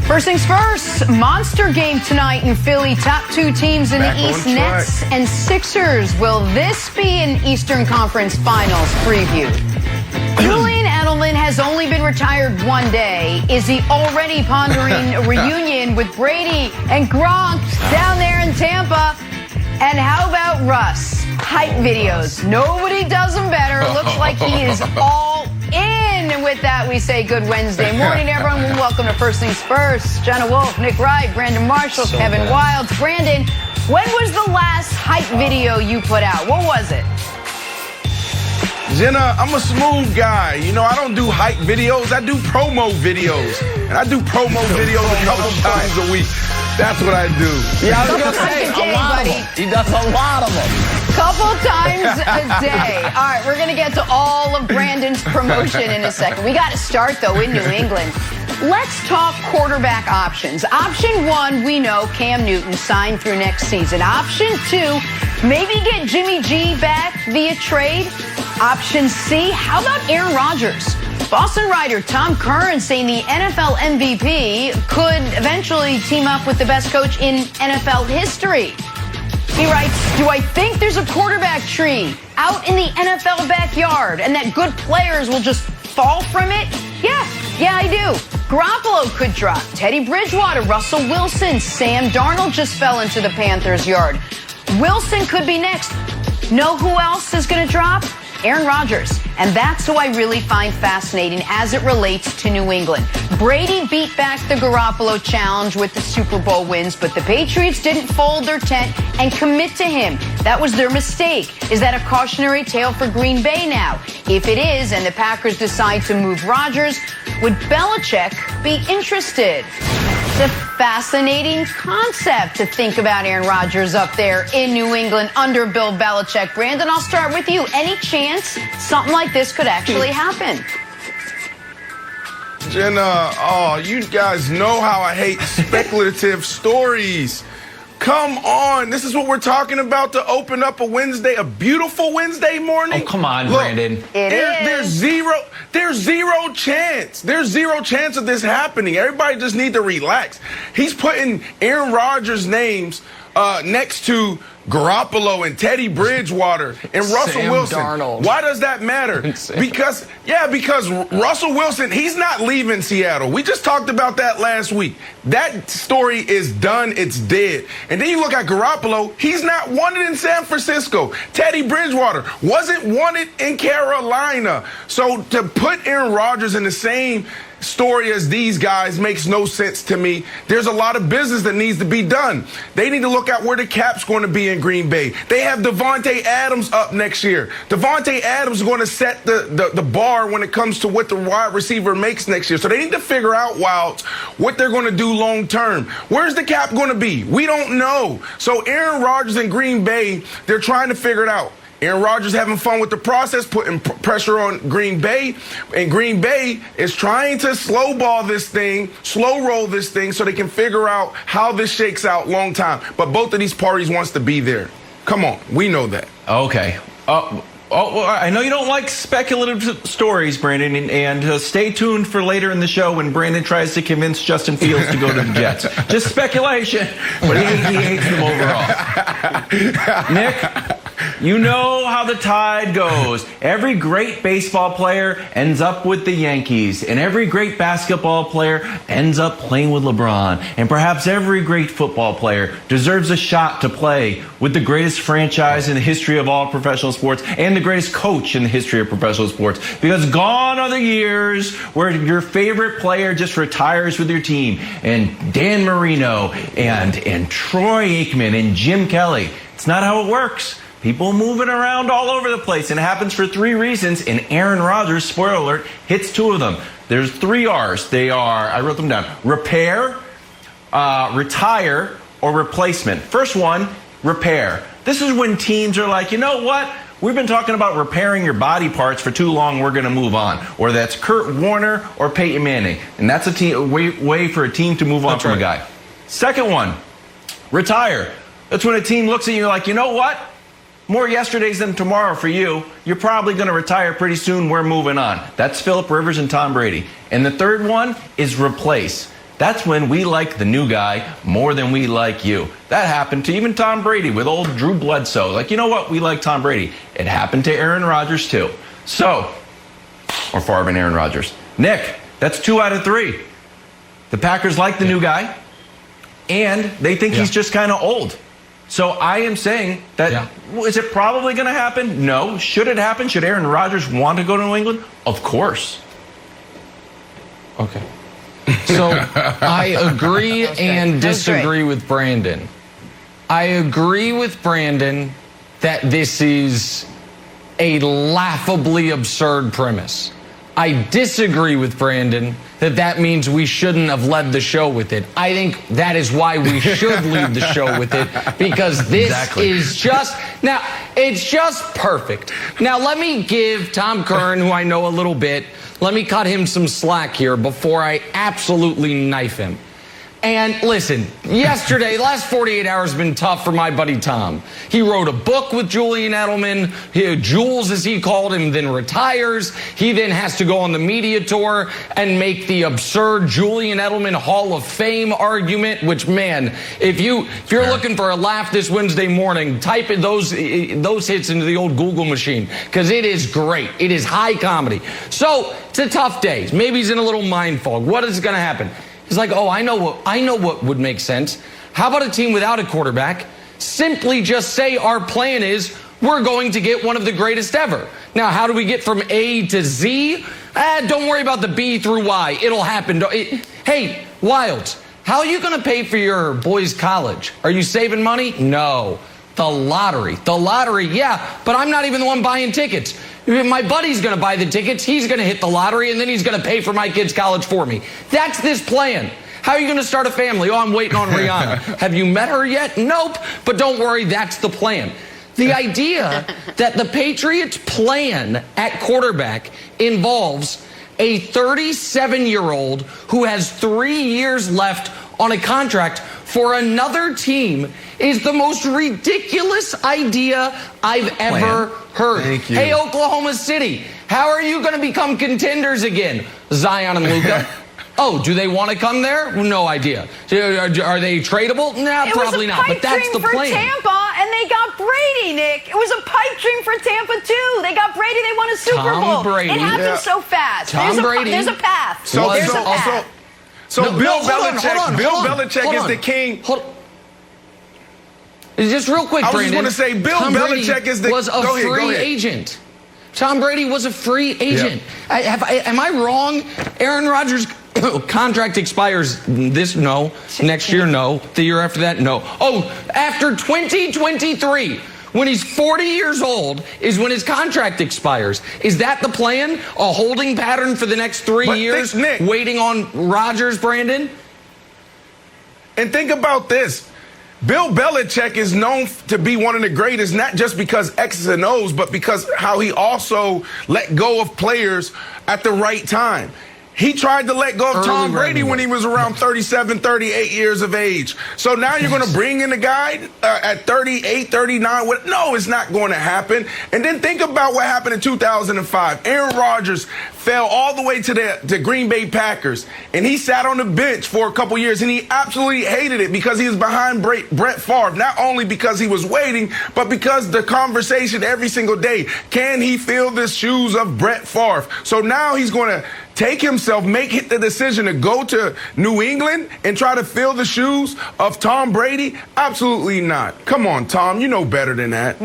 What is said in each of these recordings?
First things first, monster game tonight in Philly. Top two teams in the East, Nets and Sixers. Will this be an Eastern Conference Finals preview? Julian Edelman has only been retired one day. Is he already pondering a reunion with Brady and Gronk down there in Tampa? And how about Russ? Hype videos. Nobody does them better. Looks like he is all in. And with that, we say good Wednesday morning, everyone. Welcome to First Things First. Jenna Wolfe, Nick Wright, Brandon Marshall, Kevin Wildes. Brandon, when was the last hype video you put out? What was it? Jenna, I'm a smooth guy. You know, I don't do hype videos. I do promo videos. And I do promo videos a couple times a week. That's what I do. Yeah, I was going to say, a lot of them. He does a lot of them. Couple times a day. All right, we're going to get to all of Brandon's promotion in a second. We got to start, though, in New England. Let's talk quarterback options. Option one, we know Cam Newton signed through next season. Option two, maybe get Jimmy G back via trade. Option C, how about Aaron Rodgers? Boston writer Tom Curran saying the NFL MVP could eventually team up with the best coach in NFL history. He writes, do I think there's a quarterback tree out in the NFL backyard and that good players will just fall from it? Yeah, I do. Garoppolo could drop. Teddy Bridgewater, Russell Wilson, Sam Darnold just fell into the Panthers' yard. Wilson could be next. Know who else is going to drop? Aaron Rodgers. And that's who I really find fascinating as it relates to New England. Brady beat back the Garoppolo challenge with the Super Bowl wins, but the Patriots didn't fold their tent and commit to him. That was their mistake. Is that a cautionary tale for Green Bay now? If it is, and the Packers decide to move Rodgers, would Belichick be interested? It's a fascinating concept to think about Aaron Rodgers up there in New England under Bill Belichick. Brandon, I'll start with you. Any chance something like this could actually happen? Jenna, you guys know how I hate speculative stories. Come on. This is what we're talking about to open up a beautiful Wednesday morning. Oh, come on, Look, Brandon. There's zero chance. There's zero chance of this happening. Everybody just need to relax. He's putting Aaron Rodgers' names next to Garoppolo and Teddy Bridgewater and Russell Wilson. Darnold. Why does that matter? Because Russell Wilson, he's not leaving Seattle. We just talked about that last week. That story is done. It's dead. And then you look at Garoppolo, he's not wanted in San Francisco. Teddy Bridgewater wasn't wanted in Carolina. So to put Aaron Rodgers in the same story as these guys makes no sense to me. There's a lot of business that needs to be done. They need to look at where the cap's going to be in Green Bay. They have Devontae Adams up next year. Devontae Adams is going to set the bar when it comes to what the wide receiver makes next year. So they need to figure out, Wildes, what they're going to do long term. Where's the cap going to be? We don't know. So Aaron Rodgers in Green Bay, they're trying to figure it out. Aaron Rodgers having fun with the process, putting pressure on Green Bay. And Green Bay is trying to slow roll this thing so they can figure out how this shakes out long time. But both of these parties wants to be there. Come on, we know that. Okay. Well, I know you don't like speculative stories, Brandon, and stay tuned for later in the show when Brandon tries to convince Justin Fields to go to the Jets. Just speculation, but he hates them overall. Nick? You know how the tide goes. Every great baseball player ends up with the Yankees, and every great basketball player ends up playing with LeBron. And perhaps every great football player deserves a shot to play with the greatest franchise in the history of all professional sports and the greatest coach in the history of professional sports. Because gone are the years where your favorite player just retires with your team. And Dan Marino and Troy Aikman and Jim Kelly. It's not how it works. People moving around all over the place, and it happens for three reasons, and Aaron Rodgers, spoiler alert, hits two of them. There's 3 R's. They are, I wrote them down, repair, retire, or replacement. First one, repair. This is when teams are like, you know what? We've been talking about repairing your body parts for too long, we're going to move on. Or that's Kurt Warner or Peyton Manning. And that's a way for a team to move on from a guy. Second one, retire. That's when a team looks at you like, you know what? More yesterdays than tomorrow for you. You're probably going to retire pretty soon. We're moving on. That's Phillip Rivers and Tom Brady. And the third one is replace. That's when we like the new guy more than we like you. That happened to even Tom Brady with old Drew Bledsoe. Like, you know what? We like Tom Brady. It happened to Aaron Rodgers, too. So, or Favre and Aaron Rodgers. Nick, that's 2 out of 3. The Packers like the new guy, and they think he's just kind of old. So I am saying that, is it probably going to happen? No. Should it happen? Should Aaron Rodgers want to go to New England? Of course. Okay. So I agree and disagree with Brandon. I agree with Brandon that this is a laughably absurd premise. I disagree with Brandon that means we shouldn't have led the show with it. I think that is why we should lead the show with it, because this is just, now, it's just perfect. Now, let me give Tom Curran, who I know a little bit, let me cut him some slack here before I absolutely knife him. And listen, yesterday, last 48 hours have been tough for my buddy Tom. He wrote a book with Julian Edelman, Jules as he called him, then retires. He then has to go on the media tour and make the absurd Julian Edelman Hall of Fame argument, which, man, if you're looking for a laugh this Wednesday morning, type in those hits into the old Google machine, because it is great. It is high comedy. So it's a tough day. Maybe he's in a little mind fog. What is going to happen? He's like, oh, I know what would make sense. How about a team without a quarterback? Simply just say our plan is we're going to get one of the greatest ever. Now, how do we get from A to Z? Don't worry about the B through Y. It'll happen. Hey, Wilds, how are you going to pay for your boys' college? Are you saving money? No. The lottery. The lottery, yeah, but I'm not even the one buying tickets. My buddy's going to buy the tickets. He's going to hit the lottery, and then he's going to pay for my kids' college for me. That's this plan. How are you going to start a family? Oh, I'm waiting on Rihanna. Have you met her yet? Nope. But don't worry, that's the plan. The idea that the Patriots' plan at quarterback involves a 37-year-old who has 3 years left on a contract for another team is the most ridiculous idea I've ever heard. Thank you. Hey, Oklahoma City, how are you going to become contenders again? Zion and Luka. Oh, do they want to come there? No idea. Are they tradable? No, probably not. But that's the plan. It was a pipe dream for Tampa, and they got Brady, Nick. It was a pipe dream for Tampa, too. They got Brady. They won a Super Bowl. Brady. It happened so fast. There's a path. There's a path. So Bill Belichick is the king. Just real quick, Brandon. I was just going to say, Bill Belichick is the... was a free agent. Tom Brady was a free agent. Am I wrong? Aaron Rodgers' contract expires next year, no. The year after that, no. Oh, after 2023, when he's 40 years old, is when his contract expires. Is that the plan? A holding pattern for the next 3 years, Nick, waiting on Rodgers, Brandon? And think about this. Bill Belichick is known to be one of the greatest, not just because X's and O's, but because how he also let go of players at the right time. He tried to let go of Tom Brady when he was around 37, 38 years of age. So now you're going to bring in a guy at 38, 39. No, it's not going to happen. And then think about what happened in 2005. Aaron Rodgers fell all the way to the Green Bay Packers, and he sat on the bench for a couple years, and he absolutely hated it because he was behind Brett Favre, not only because he was waiting, but because the conversation every single day, can he fill the shoes of Brett Favre? So now he's going to take himself, make the decision to go to New England and try to fill the shoes of Tom Brady? Absolutely not. Come on, Tom. You know better than that.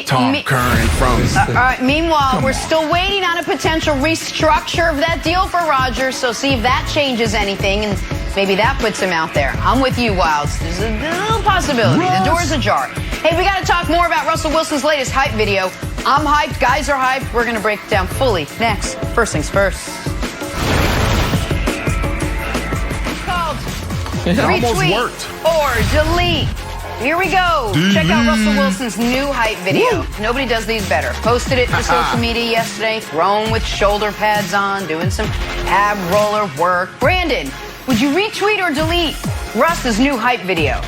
Tom Curran from... All right, meanwhile, we're still waiting on a potential restructure of that deal for Rodgers, so see if that changes anything, and maybe that puts him out there. I'm with you, Wilds. There's a little possibility. The door's ajar. Hey, we got to talk more about Russell Wilson's latest hype video. I'm hyped. Guys are hyped. We're going to break it down fully next. First things first. It almost Retweet worked. Or delete. Here we go. Check out Russell Wilson's new hype video. Woo. Nobody does these better. Posted it to social media yesterday, thrown with shoulder pads on, doing some ab roller work. Brandon, would you retweet or delete Russ's new hype video?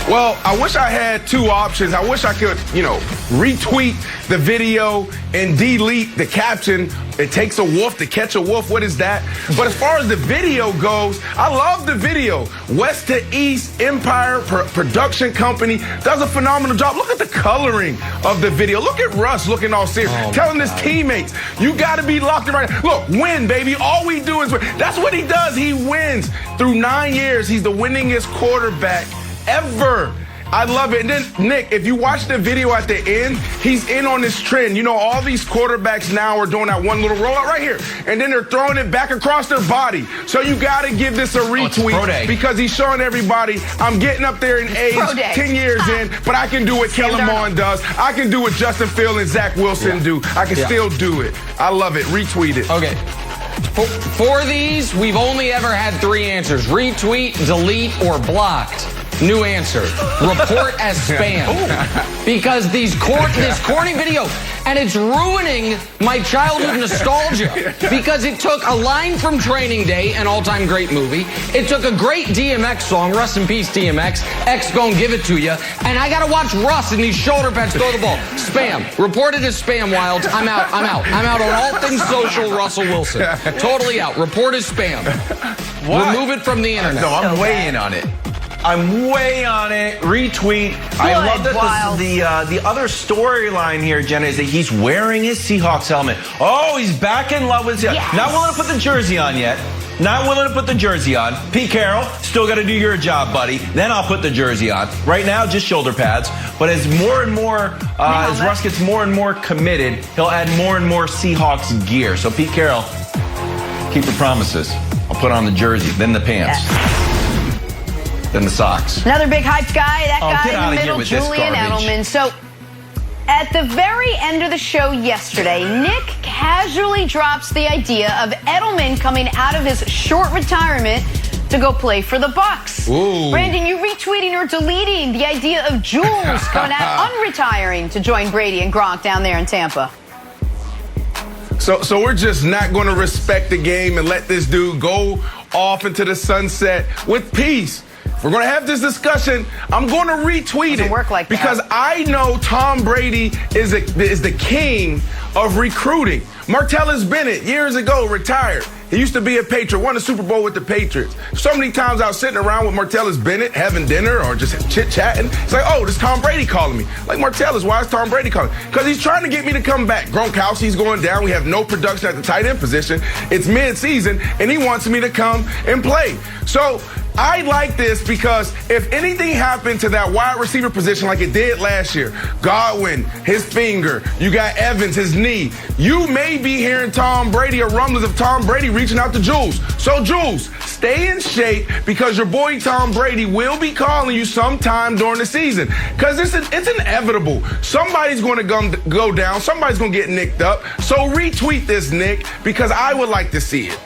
Well, I wish I had two options. I wish I could, retweet the video and delete the caption. It takes a wolf to catch a wolf. What is that? But as far as the video goes, I love the video. West to East Empire Production Company does a phenomenal job. Look at the coloring of the video. Look at Russ looking all serious, telling his teammates, you got to be locked in right now. Look, win, baby. All we do is win. That's what he does. He wins. Through 9 years, he's the winningest quarterback ever. I love it. And then, Nick, if you watch the video at the end, he's in on this trend. All these quarterbacks now are doing that one little rollout right here. And then they're throwing it back across their body. So you got to give this a retweet because he's showing everybody, I'm getting up there in age, 10 years in, but I can do what Kellen Mond does. I can do what Justin Fields and Zach Wilson do. I can still do it. I love it. Retweet it. Okay. For these, we've only ever had 3 answers. Retweet, delete, or blocked. New answer. Report as spam. Because this corny video, and it's ruining my childhood nostalgia. Because it took a line from Training Day, an all-time great movie. It took a great DMX song, rest in peace DMX, X gon' give it to you, and I gotta watch Russ in these shoulder pads throw the ball. Spam. Reported as spam, Wilds. I'm out on all things social Russell Wilson. Totally out. Report as spam. What? Remove it from the internet. No, I'm way in on it. I'm way on it. Retweet. I love that the other storyline here, Jenna, is that he's wearing his Seahawks helmet. Oh, he's back in love with Seahawks. Yes. Not willing to put the jersey on yet. Not willing to put the jersey on. Pete Carroll, still got to do your job, buddy. Then I'll put the jersey on. Right now, just shoulder pads. But as more and more, as Russ gets more and more committed, he'll add more and more Seahawks gear. So Pete Carroll, keep your promises. I'll put on the jersey, then the pants. Than the socks. Another big hype guy, that guy in the middle, Julian Edelman. So at the very end of the show yesterday, Nick casually drops the idea of Edelman coming out of his short retirement to go play for the Bucs. Ooh. Brandon, you retweeting or deleting the idea of Jules coming out unretiring to join Brady and Gronk down there in Tampa? So we're just not going to respect the game and let this dude go off into the sunset with peace. If we're going to have this discussion, I'm going to retweet it work like because that. I know Tom Brady is the king of recruiting. Martellus Bennett, years ago, retired. He used to be a Patriot, won a Super Bowl with the Patriots. So many times I was sitting around with Martellus Bennett having dinner or just chit-chatting. It's like, oh, this Tom Brady calling me. Like, Martellus, why is Tom Brady calling? Because he's trying to get me to come back. Gronkowski's going down. We have no production at the tight end position. It's mid-season, and he wants me to come and play. So I like this because if anything happened to that wide receiver position like it did last year, Godwin, his finger, you got Evans, his knee, you may be hearing Tom Brady or rumblings of Tom Brady reaching out to Jules. So, Jules, stay in shape because your boy Tom Brady will be calling you sometime during the season. Because it's inevitable. Somebody's going to go down. Somebody's going to get nicked up. So retweet this, Nick, because I would like to see it.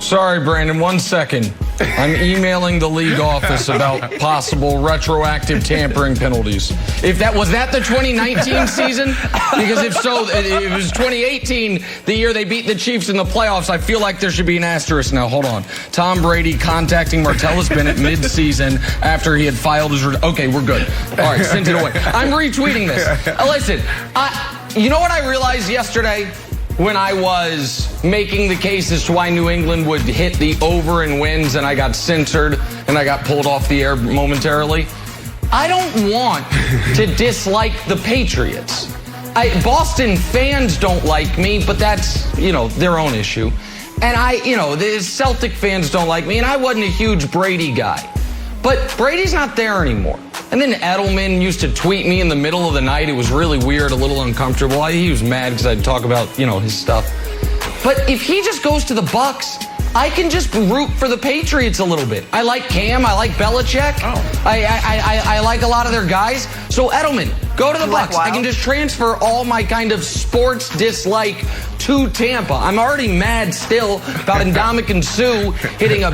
Sorry, Brandon, 1 second. I'm emailing the league office about possible retroactive tampering penalties. Was that the 2019 season? Because if so, it was 2018, the year they beat the Chiefs in the playoffs. I feel like there should be an asterisk now. Hold on. Tom Brady contacting Martellus Bennett mid-season after he had filed his... Okay, we're good. All right, send it away. I'm retweeting this. Listen, you know what I realized yesterday? When I was making the case as to why New England would hit the over in wins and I got censored and I got pulled off the air momentarily, I don't want to dislike the Patriots. Boston fans don't like me, but that's, their own issue. And the Celtic fans don't like me, and I wasn't a huge Brady guy. But Brady's not there anymore. And then Edelman used to tweet me in the middle of the night. It was really weird, a little uncomfortable. He was mad because I'd talk about, his stuff. But if he just goes to the Bucs, I can just root for the Patriots a little bit. I like Cam. I like Belichick. Oh. I like a lot of their guys. So Edelman, go to the Bucs. I can just transfer all my kind of sports dislike to Tampa. I'm already mad still about Ndamukong Suh hitting a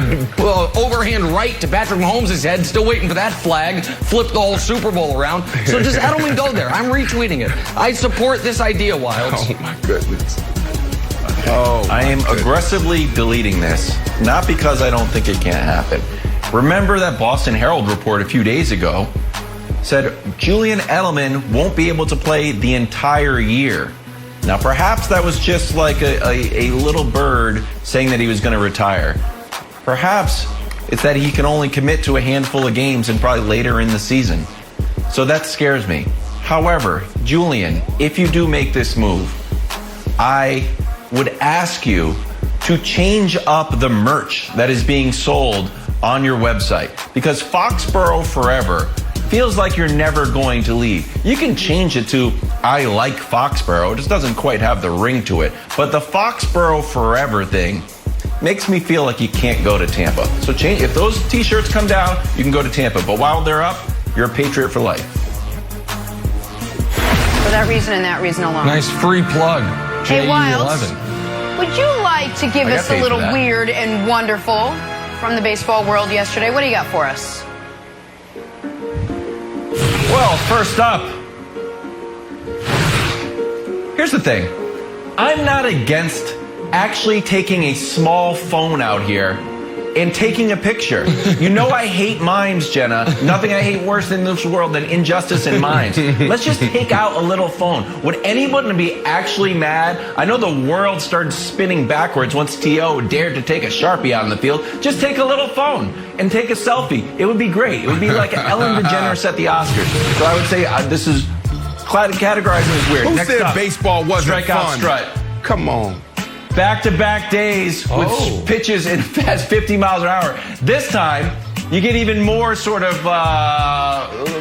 overhand right to Patrick Mahomes' head. Still waiting for that flag. Flip the whole Super Bowl around. So just Edelman go there. I'm retweeting it. I support this idea, Wilds. Oh, my goodness. I am aggressively deleting this, not because I don't think it can't happen. Remember that Boston Herald report a few days ago said Julian Edelman won't be able to play the entire year. Now, perhaps that was just like a little bird saying that he was going to retire. Perhaps it's that he can only commit to a handful of games and probably later in the season. So that scares me. However, Julian, if you do make this move, I would ask you to change up the merch that is being sold on your website, because Foxborough Forever feels like you're never going to leave. You can change it to I like Foxborough. It just doesn't quite have the ring to it. But the Foxborough Forever thing makes me feel like you can't go to Tampa. So change. If those t-shirts come down, you can go to Tampa. But while they're up, you're a Patriot for life. For that reason and that reason alone. Nice free plug. Hey, Wiles, JE11. would you like to give us a little weird and wonderful from the baseball world yesterday? What do you got for us? Well, first up, here's the thing. I'm not against actually taking a small phone out here and taking a picture. You know I hate mimes, Jenna. Nothing I hate worse in this world than injustice and mimes. Let's just take out a little phone. Would anyone be actually mad? I know the world started spinning backwards once T.O. dared to take a Sharpie out in the field. Just take a little phone and take a selfie. It would be great. It would be like Ellen DeGeneres at the Oscars. So I would say this is categorizing as weird. Who Next said up, baseball wasn't strikeout fun? strut. Come on. Back-to-back days with pitches in fast 50 miles an hour. This time, you get even more sort of,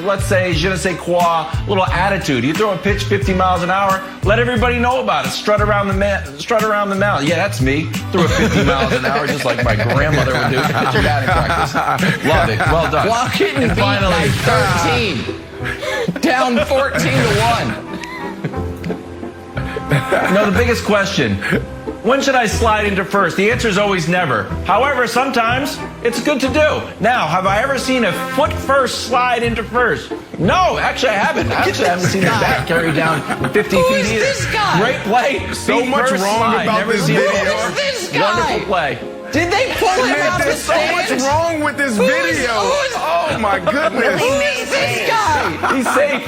let's say, je ne sais quoi, little attitude. You throw a pitch 50 miles an hour, let everybody know about it. Strut around the mound. Yeah, that's me. Threw it 50 miles an hour just like my grandmother would do. Put your dad in practice. Love it. Well done. Block it and finally 13. Down 14-1. No, the biggest question. When should I slide into first? The answer is always never. However, sometimes it's good to do. Now, have I ever seen a foot first slide into first? No, actually I haven't. Actually, I haven't seen his back carry down 50 feet either. This guy? Great play. So much wrong about this video. Who is this guy? Wonderful play. Did they pull him out the There's so much stands? wrong with this video. Oh my goodness. Who is this guy? He's safe.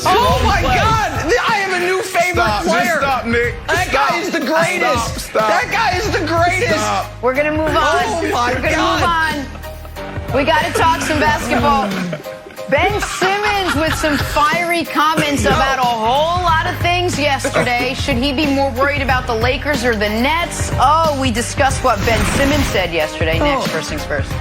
Oh my God! I have a new favorite player. Just stop, Nick. That guy is the greatest. Stop. That guy is the greatest. Stop. We're going to move on. Oh, my We're going to God. move on. We got to talk some basketball. Ben Simmons with some fiery comments about a whole lot of things yesterday. Should he be more worried about the Lakers or the Nets? Oh, we discussed what Ben Simmons said yesterday. Next, first things first.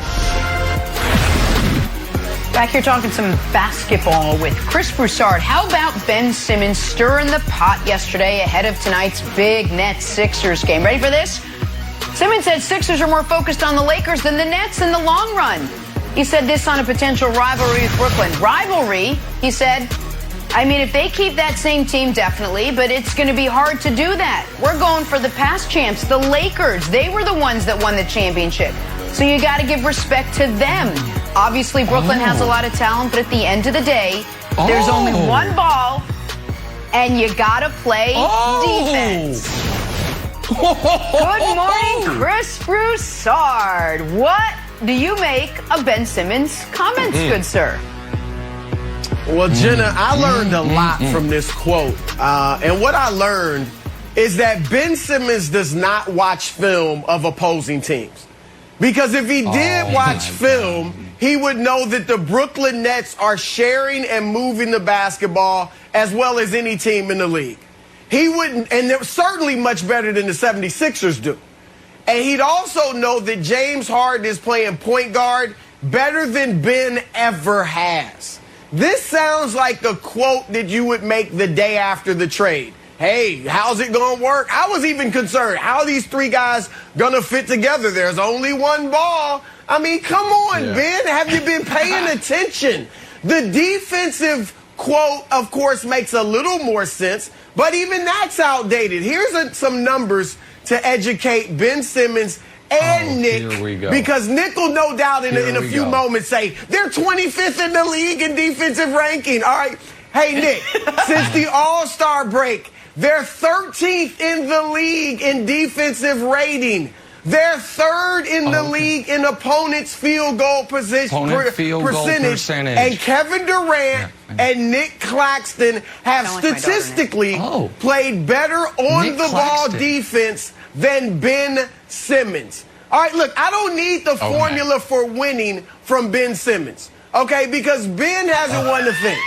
Back here talking some basketball with Chris Broussard. How about Ben Simmons stirring the pot yesterday ahead of tonight's big Nets-Sixers game? Ready for this? Simmons said Sixers are more focused on the Lakers than the Nets in the long run. He said this on a potential rivalry with Brooklyn. Rivalry, he said, I mean, if they keep that same team, definitely, but it's going to be hard to do that. We're going for the past champs, the Lakers. They were the ones that won the championship. So you got to give respect to them. Obviously, Brooklyn has a lot of talent, but at the end of the day, there's only one ball, and you got to play defense. Good morning, Chris Broussard. What do you make of Ben Simmons' comments, good sir? Well, Jenna, I learned a lot from this quote. And what I learned is that Ben Simmons does not watch film of opposing teams. Because if he did watch film, he would know that the Brooklyn Nets are sharing and moving the basketball as well as any team in the league. He wouldn't, and they're certainly much better than the 76ers do. And he'd also know that James Harden is playing point guard better than Ben ever has. This sounds like a quote that you would make the day after the trade. Hey, how's it going to work? I was even concerned. How are these three guys going to fit together? There's only one ball. I mean, come on, Ben. Have you been paying attention? The defensive quote, of course, makes a little more sense, but even that's outdated. Here's some numbers to educate Ben Simmons and Nick, because Nick will no doubt in a few moments say they're 25th in the league in defensive ranking. All right. Hey, Nick, since the All-Star break, They're 13th in the league in defensive rating. They're third in the league in opponents' field goal percentage. And Kevin Durant and Nick Claxton have statistically played better on the ball defense than Ben Simmons. All right, look, I don't need the formula for winning from Ben Simmons, okay, because Ben hasn't won a thing.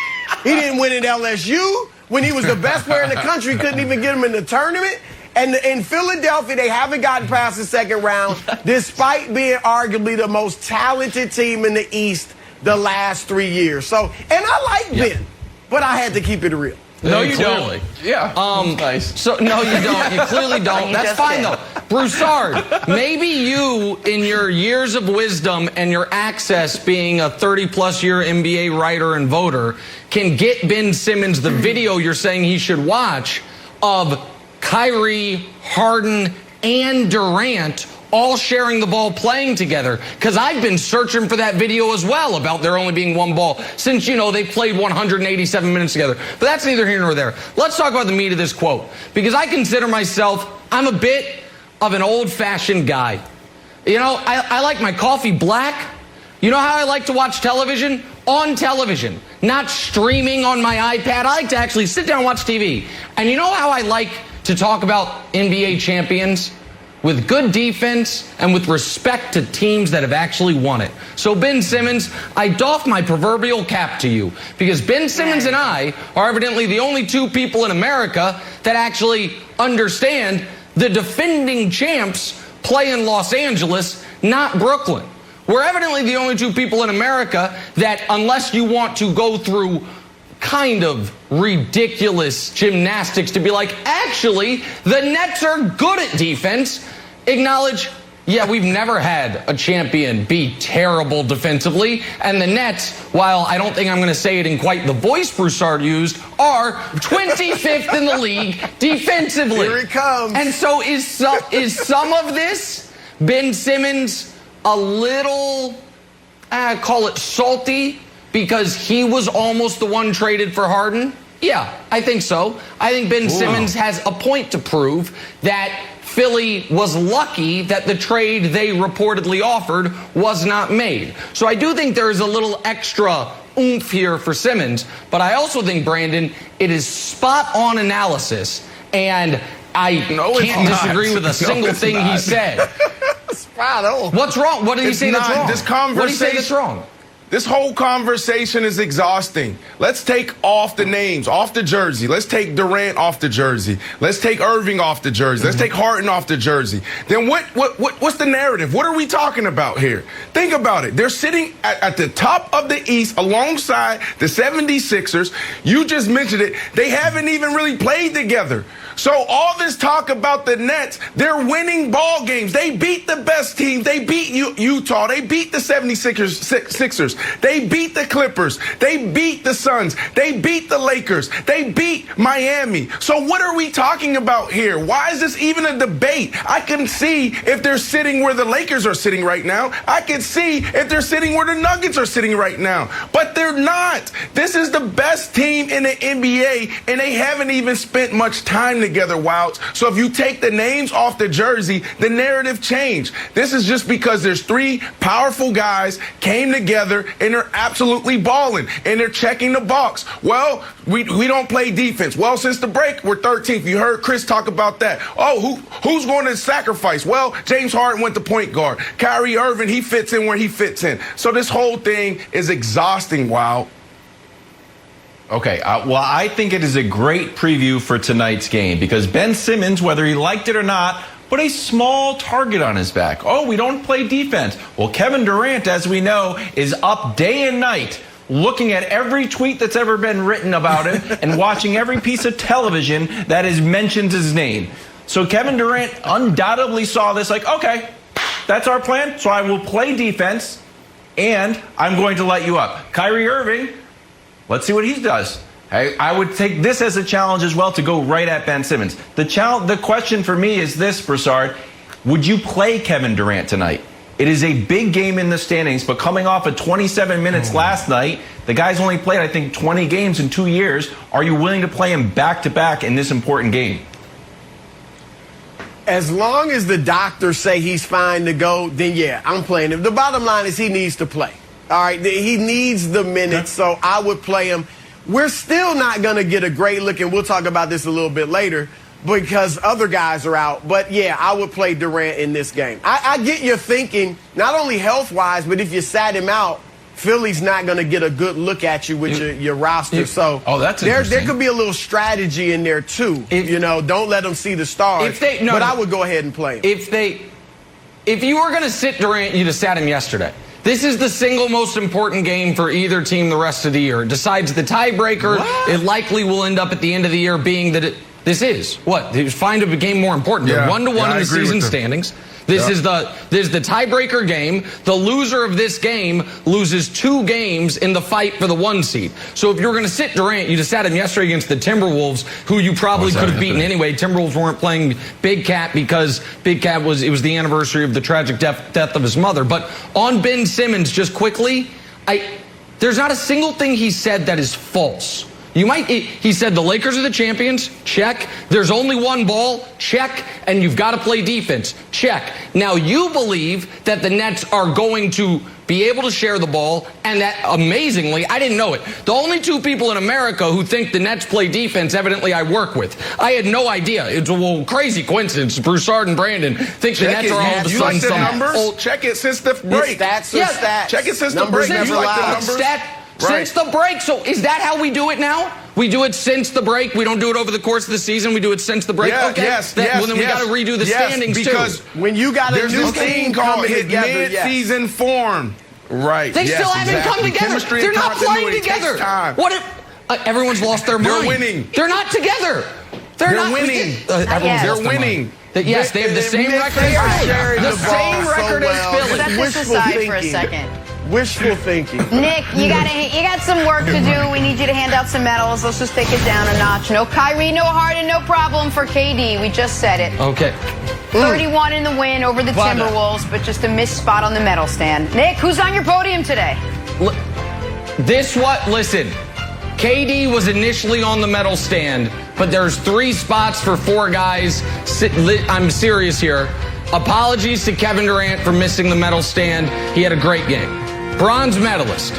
He didn't win at LSU when he was the best player in the country, couldn't even get him in the tournament. And in Philadelphia, they haven't gotten past the second round, despite being arguably the most talented team in the East the last 3 years. So, and I like Ben, but I had to keep it real. No, you don't. Yeah. Nice. So no, you don't. You clearly don't. That's fine though. Broussard, maybe you, in your years of wisdom and your access, being a 30-plus year NBA writer and voter, can get Ben Simmons the video you're saying he should watch of Kyrie, Harden, and Durant all sharing the ball playing together, because I've been searching for that video as well about there only being one ball since, they played 187 minutes together. But that's neither here nor there. Let's talk about the meat of this quote, because I consider myself, I'm a bit of an old-fashioned guy. I like my coffee black. You know how I like to watch television? On television, not streaming on my iPad. I like to actually sit down and watch TV. And you know how I like to talk about NBA champions? With good defense and with respect to teams that have actually won it. So Ben Simmons, I doff my proverbial cap to you, because Ben Simmons and I are evidently the only two people in America that actually understand the defending champs play in Los Angeles, not Brooklyn. We're evidently the only two people in America that, unless you want to go through kind of ridiculous gymnastics to be like, actually, the Nets are good at defense, acknowledge, yeah, we've never had a champion be terrible defensively, and the Nets, while I don't think I'm going to say it in quite the voice Broussard used, are 25th in the league defensively. Here it comes. And so is some of this Ben Simmons a little, call it salty, because he was almost the one traded for Harden? Yeah, I think so. I think Ben Simmons has a point to prove that Philly was lucky that the trade they reportedly offered was not made. So I do think there is a little extra oomph here for Simmons, but I also think, Brandon, it is spot-on analysis, and I can't disagree with a single thing he said. Spot on. What's wrong? What did he say that's wrong? What did he say that's wrong? This whole conversation is exhausting. Let's take off the names, off the jersey. Let's take Durant off the jersey. Let's take Irving off the jersey. Let's take Harden off the jersey. Then what's the narrative? What are we talking about here? Think about it. They're sitting at the top of the East alongside the 76ers. You just mentioned it. They haven't even really played together. So all this talk about the Nets, they're winning ball games. They beat the best team. They beat Utah. They beat the 76ers. They beat the Clippers. They beat the Suns. They beat the Lakers. They beat Miami. So what are we talking about here? Why is this even a debate? I can see if they're sitting where the Lakers are sitting right now. I can see if they're sitting where the Nuggets are sitting right now. But they're not. This is the best team in the NBA, and they haven't even spent much time together, Wilds. So if you take the names off the jersey, the narrative changed. This is just because there's three powerful guys came together and they're absolutely balling and they're checking the box. Well, we don't play defense. Well, since the break, we're 13th. You heard Chris talk about that. Oh, who's going to sacrifice? Well, James Harden went to point guard. Kyrie Irving, he fits in where he fits in. So this whole thing is exhausting, Wild. Okay, well, I think it is a great preview for tonight's game because Ben Simmons, whether he liked it or not, put a small target on his back. Oh, we don't play defense. Well, Kevin Durant, as we know, is up day and night looking at every tweet that's ever been written about him and watching every piece of television that has mentioned his name. So Kevin Durant undoubtedly saw this like, okay, that's our plan, so I will play defense and I'm going to light you up. Kyrie Irving, let's see what he does. I would take this as a challenge as well to go right at Ben Simmons. The question for me is this, Broussard. Would you play Kevin Durant tonight? It is a big game in the standings, but coming off of 27 minutes last night, the guy's only played, I think, 20 games in 2 years. Are you willing to play him back-to-back in this important game? As long as the doctors say he's fine to go, then yeah, I'm playing him. The bottom line is he needs to play. All right, he needs the minutes, so I would play him. We're still not going to get a great look, and we'll talk about this a little bit later, because other guys are out. But yeah, I would play Durant in this game. I get your thinking, not only health-wise, but if you sat him out, Philly's not going to get a good look at you with your roster. So that's there could be a little strategy in there, too. Don't let them see the stars. But I would go ahead and play him. If you were going to sit Durant, you'd have sat him yesterday. This is the single most important game for either team the rest of the year. It decides the tiebreaker. It likely will end up at the end of the year being that this is what? Find a game more important. They're 1-1 in the season standings. This is the tiebreaker game. The loser of this game loses 2 games in the fight for the 1 seed. So if you were going to sit Durant, you just sat him yesterday against the Timberwolves, who you probably could have beaten anyway. Timberwolves weren't playing Big Cat because Big Cat was the anniversary of the tragic death of his mother. But on Ben Simmons, just quickly, there's not a single thing he said that is false. He said the Lakers are the champions, check. There's only one ball, check. And you've got to play defense, check. Now you believe that the Nets are going to be able to share the ball, and that, amazingly, I didn't know it. The only 2 people in America who think the Nets play defense, evidently I work with. I had no idea. It's a crazy coincidence. Broussard and Brandon think the Nets are all of a sudden some numbers? Check it since the break. Stats. Check it since the break. Never lie. Since the break. So is that how we do it now? We do it since the break. We don't do it over the course of the season. We do it since the break. Yeah, okay. Yes. Well, then we got to redo the standings because too. When you got a new thing called mid-season form. Right. They still haven't come together. They're not playing together. What if everyone's lost their mind? They're winning. They're not together. They're not winning. They're winning. Yes, they have the same record as Philly. The same record as Philly. Set this aside for a second. Wishful thinking. Nick, you got some work to do. We need you to hand out some medals. Let's just take it down a notch. No Kyrie, no Harden, no problem for KD. We just said it. Okay. 31 in the win over the Timberwolves, but just a missed spot on the medal stand. Nick, who's on your podium today? Listen, KD was initially on the medal stand, but there's 3 spots for 4 guys. I'm serious here. Apologies to Kevin Durant for missing the medal stand. He had a great game. Bronze medalist.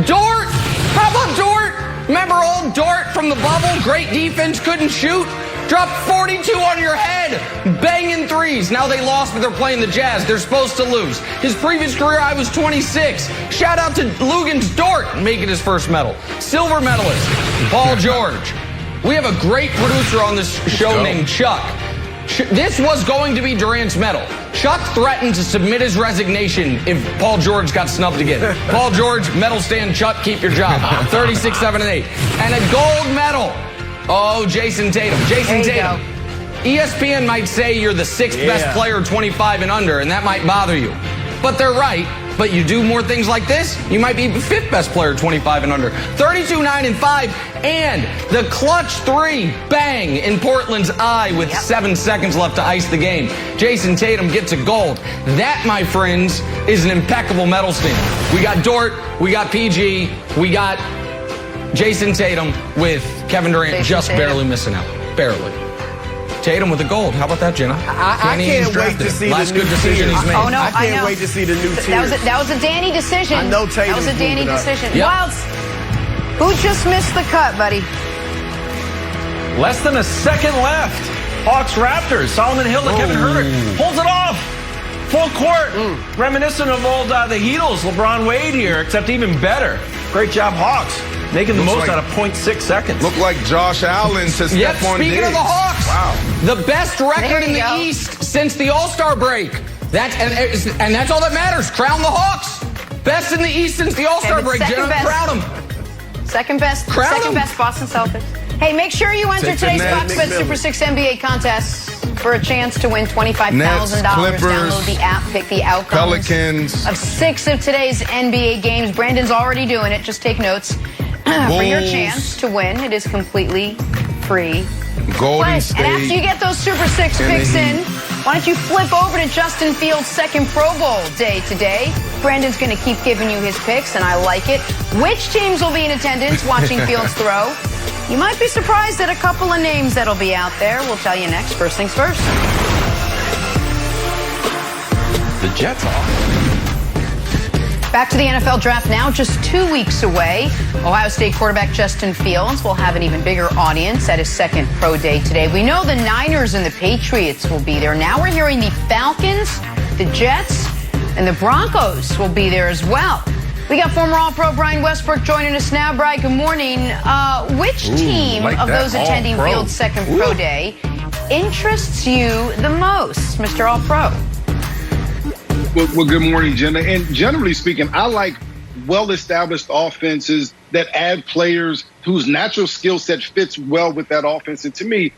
Dort! How about Dort? Remember old Dort from the bubble? Great defense, couldn't shoot. Dropped 42 on your head. Banging threes. Now they lost, but they're playing the Jazz. They're supposed to lose. His previous career high was 26. Shout out to Lugan's Dort making his first medal. Silver medalist, Paul George. We have a great producer on this show named Chuck. This was going to be Durant's medal. Chuck threatened to submit his resignation if Paul George got snubbed again. Paul George, medal stand, Chuck, keep your job. 36, 7, and 8. And a gold medal. Oh, Jason Tatum. ESPN might say you're the 6th best player 25 and under, and that might bother you. But they're right. But you do more things like this, you might be the 5th best player 25 and under. 32, 9, and 5. And the clutch 3, bang, in Portland's eye with 7 seconds left to ice the game. Jason Tatum gets a gold. That, my friends, is an impeccable medal stand. We got Dort, we got PG, we got Jason Tatum with Kevin Durant barely missing out. Barely. Tatum with a gold. How about that, Jenna? I can't wait to see last the new good decision tiers. he's made. Oh, no, I can't wait to see the new tiers. That was a Danny decision. I know Tatum. That was a Danny decision. Yep. Wilds, who just missed the cut, buddy? Less than a second left. Hawks Raptors. Solomon Hill to Kevin Herter. Pulls it off. Full court. Reminiscent of old the Heatles. LeBron Wade here, except even better. Great job, Hawks. Making the most out of 0.6 seconds. Look like Josh Allen to step on speaking Diggs. of the Hawks, the best record in the East since the All-Star break. And that's all that matters. Crown the Hawks. Best in the East since the All-Star break. Jenna, crown them. Second best Boston Celtics. Hey, make sure you enter today's Fox Bet Super 6 NBA contest for a chance to win $25,000. Download the app, pick the outcomes Pelicans of 6 of today's NBA games. Brandon's already doing it. Just take notes for your chance to win. It is completely free. Golden State. And after you get those Super 6 picks in, Why don't you flip over to Justin Fields' second Pro Bowl day today? Brandon's going to keep giving you his picks, and I like it. Which teams will be in attendance watching Fields throw? You might be surprised at a couple of names that'll be out there. We'll tell you next. First things first. The Jets off. Back to the NFL draft now, just 2 weeks away. Ohio State quarterback Justin Fields will have an even bigger audience at his second pro day today. We know the Niners and the Patriots will be there. Now we're hearing the Falcons, the Jets, and the Broncos will be there as well. We got former All-Pro Brian Westbrook joining us now. Brian, good morning. Which team of those attending Fields' second pro day interests you the most, Mr. All-Pro? Well, good morning, Jenna. And generally speaking, I like well-established offenses that add players whose natural skill set fits well with that offense. And to me,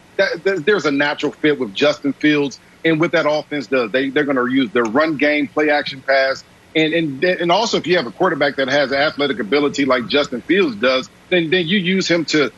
there's a natural fit with Justin Fields and what that offense does. They're going to use their run game, play action pass. And also, if you have a quarterback that has athletic ability like Justin Fields does, then you use him to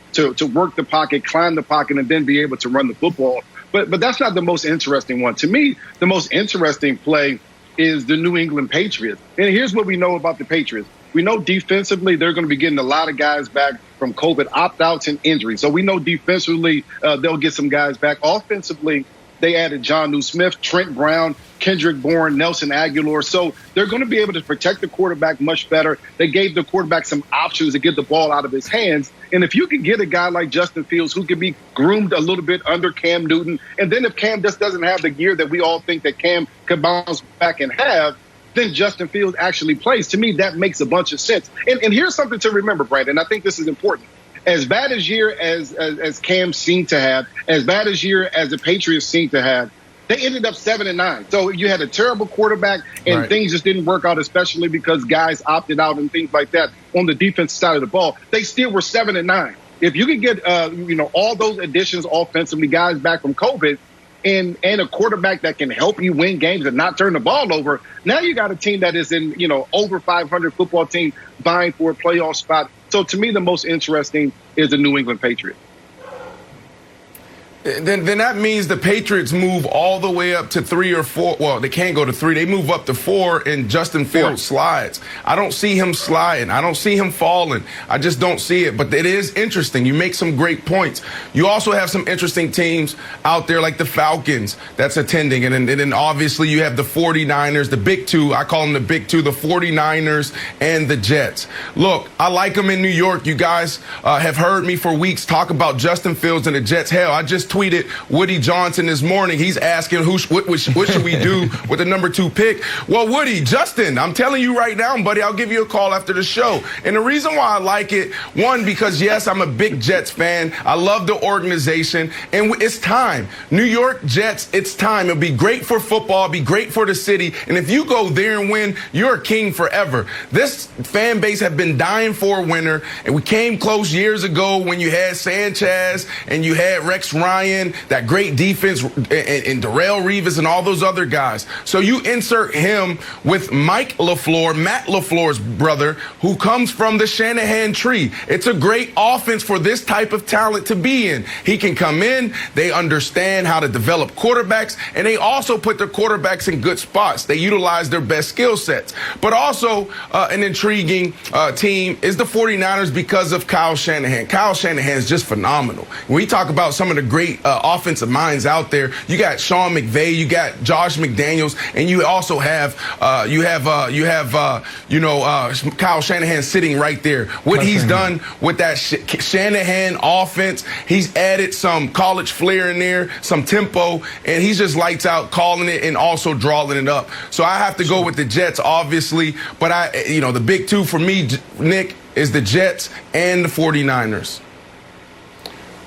work the pocket, climb the pocket, and then be able to run the football. But that's not the most interesting one. To me, the most interesting play is the New England Patriots. And here's what we know about the Patriots. We know defensively they're going to be getting a lot of guys back from COVID opt-outs and injuries. So we know defensively they'll get some guys back. Offensively, they added Jonnu Smith, Trent Brown, Kendrick Bourne, Nelson Aguilar. So they're going to be able to protect the quarterback much better. They gave the quarterback some options to get the ball out of his hands. And if you can get a guy like Justin Fields who can be groomed a little bit under Cam Newton, and then if Cam just doesn't have the gear that we all think that Cam could bounce back and have, then Justin Fields actually plays. To me, that makes a bunch of sense. And here's something to remember, Brandon. I think this is important. As bad as year as Cam seemed to have, as bad as year as the Patriots seemed to have, they ended up 7-9. So you had a terrible quarterback, and things just didn't work out, especially because guys opted out and things like that on the defensive side of the ball. They still were 7-9. If you could get all those additions offensively, guys back from COVID, and a quarterback that can help you win games and not turn the ball over, now you got a team that is in over 500 football team vying for a playoff spot. So to me, the most interesting is the New England Patriots. Then that means the Patriots move all the way up to 3 or 4. Well, they can't go to 3. They move up to 4, and Justin Fields slides. I don't see him sliding. I don't see him falling. I just don't see it. But it is interesting. You make some great points. You also have some interesting teams out there like the Falcons that's attending. And then obviously you have the 49ers, the big two. I call them the big two, the 49ers and the Jets. Look, I like them in New York. You guys have heard me for weeks talk about Justin Fields and the Jets. Hell, I just tweeted Woody Johnson this morning. He's asking what should we do with the number 2 pick. Well, Woody, Justin, I'm telling you right now, buddy, I'll give you a call after the show. And the reason why I like it, one, because yes, I'm a big Jets fan. I love the organization, and it's time. New York Jets, it's time. It'll be great for football, it'll be great for the city. And if you go there and win, you're a king forever. This fan base have been dying for a winner, and we came close years ago when you had Sanchez and you had Rex Ryan, that great defense, and Darrelle Revis and all those other guys. So you insert him with Mike LaFleur, Matt LaFleur's brother, who comes from the Shanahan tree. It's a great offense for this type of talent to be in. He can come in, they understand how to develop quarterbacks, and they also put their quarterbacks in good spots. They utilize their best skill sets. But also an intriguing team is the 49ers because of Kyle Shanahan. Kyle Shanahan is just phenomenal. When we talk about some of the great offensive minds out there, you got Sean McVay, you got Josh McDaniels, and you also have Kyle Shanahan sitting right there. What he's done with that Shanahan offense, he's added some college flair in there, some tempo, and he's just lights out calling it and also drawing it up. So I have to go with the Jets, obviously, but the big two for me, Nick, is the Jets and the 49ers.